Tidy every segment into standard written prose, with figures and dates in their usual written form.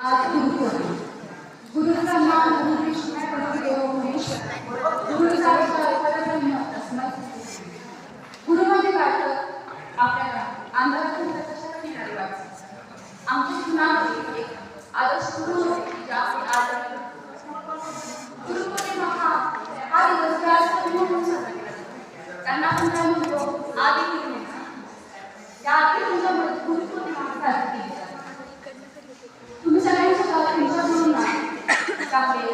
आज गुरुपौर्णिमा. गुरुचा नाम गुरुविष्णू गुरुदेव महेश्वर गुरुचा परब्रह्म तस्मै. गुरु म्हणजे काय तर आपल्याला अंधारातून प्रकाशाला नेणारे वाटते. आमच्या जीवनामध्ये एक आदर्श गुरु होते ज्या आदर्श गुरुपौर्णिमा हा दिवस व्यासपौर्णिमा म्हणून साजरा केला जातो. त्यांना आपण काय म्हणतो आदि गुरु. त्या आदि गुरुंच्यामुळे गुरुपौर्णिमा साजरी केली जाते. तुम्ही सगळ्यांच्या तुमच्या गुरुंना चांगले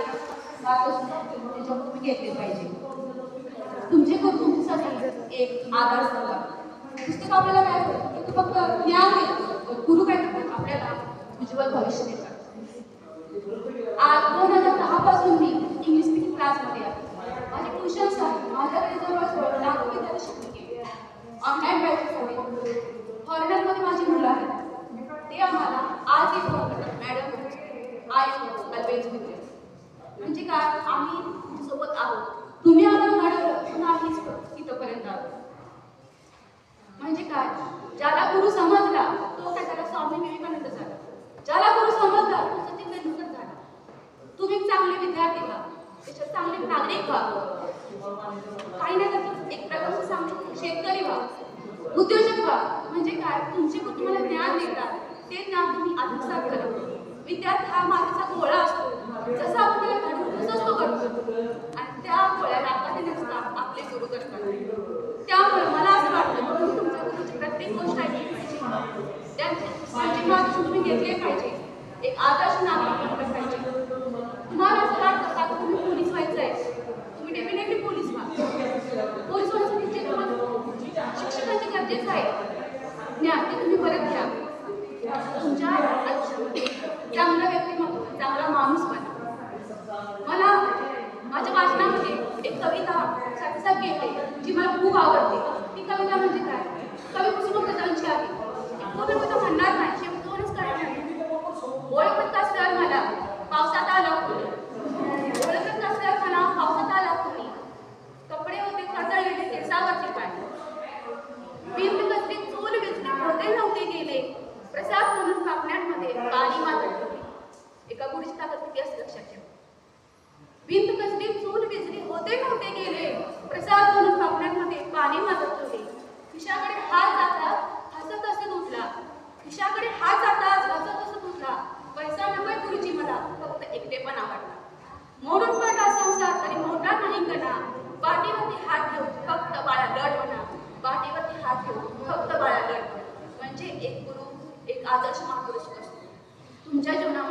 त्याच्यावर तुम्ही घेतले पाहिजे. तुमचे गुरु तुमच्यासाठी एक आधार असतात. पुस्तक आपल्याला काय करतं की फक्त ज्ञान देतं. गुरु काय करतात आपल्याला उज्ज्वल भविष्य देतात. आज 2010 पासून मी इंग्लिश स्पीकिंग क्लासमध्ये आहे. माझे ट्युशन्स आहेत. माझ्याकडे जवळ लाखो विद्यार्थी शिकले. ऑनलाईन बॅचेस आहेत. फॉरेनरमध्ये माझी मुलं आहेत. ते आम्हाला आज एक फोन करतात, madam I always with you. म्हणजे काय आम्ही तुमच्यासोबत आहोत. तुम्ही आम्हाला घडवलं पण आम्हीच इथंपर्यंत आहोत. म्हणजे काय ज्याला गुरु समजला तो काय त्याला स्वामी विवेकानंद झाला. ज्याला गुरु समजला तो सचिन तेंडुलकर झाला. तुम्ही चांगले विद्यार्थी व्हा, त्याच्यात चांगले नागरिक व्हा. काही नाही तर एक प्रकारचे चांगले शेतकरी व्हा, उद्योजक व्हा. म्हणजे काय तुमचे गुरु तुम्हाला ज्ञान देतात. ते ज्ञान तुम्ही आत्मसात करा. विद्यार्थी हा मातीचा गोळा असतो. जसा आपण त्याला घडवतो तसंच तो घडतो. आणि त्या गोळ्याला आकार देण्याचं आपले गुरु करतात. त्यामुळे मला असं वाटतं की तुमच्या गुरुची प्रत्येक गोष्ट ऐकली पाहिजे. त्यांचे मार्गदर्शन तुम्ही घेतले पाहिजे. एक आदर्श नागरिक बनले पाहिजे. तुम्हाला असं वाटतं का तुम्ही पोलीस व्हायचं आहे, तुम्ही डेफिनेटली पोलीस व्हा. पोलीस होण्यासाठी जे तुम्हाला शिक्षकांचे गरजेचं आहे ज्ञान ते तुम्ही परत घ्या. तुमच्या आयुष्यामध्ये चांगलं व्यक्तिमत्व, चांगला माणूस बना. मला माझ्या वाचनामध्ये एक कविता साक्षात घेते जी मला खूप आवडते. ती कविता म्हणजे काय, कवी कुसुमाग्रजांची आहे. पूर्ण कविता म्हणणार नाही, शेवट दोनच करणार नाही. ओळखत असल्यावर मला पावसात आला कोणी, ओळखत असल्यावर मला पावसात आला कोणी. कपडे होते खडखडलेले केसावरचे पाणी, भिंत कसली चूल विजली होते नव्हते गेले. प्रसाद म्हणून कापण्यामध्ये पाणी मात्र ठेवले. एका गुढीची ताकद किती असते लक्षात ठेवा. भिंत कसली चूल विजली होते नव्हते गेले. प्रसाद म्हणून कापण्यामध्ये पाणी मात्र ठेवले. खिशाकडे हात जाता हसत हसत उठला. खिशाकडे हात जाता हसत हसत उठला. पैसा नकोय गुरुजी मला, फक्त एकटेपण आवडला. मोडून पडला संसार तरी मोडला नाही कणा. पाठीवरती हात ठेवून फक्त बाळा लढ म्हणा. पाठीवरती हात ठेवून फक्त बाळा लढ म्हणा. म्हणजे एक गुरु एक आदर्श मार्गदर्शक असतो. तुमच्या जीवनामध्ये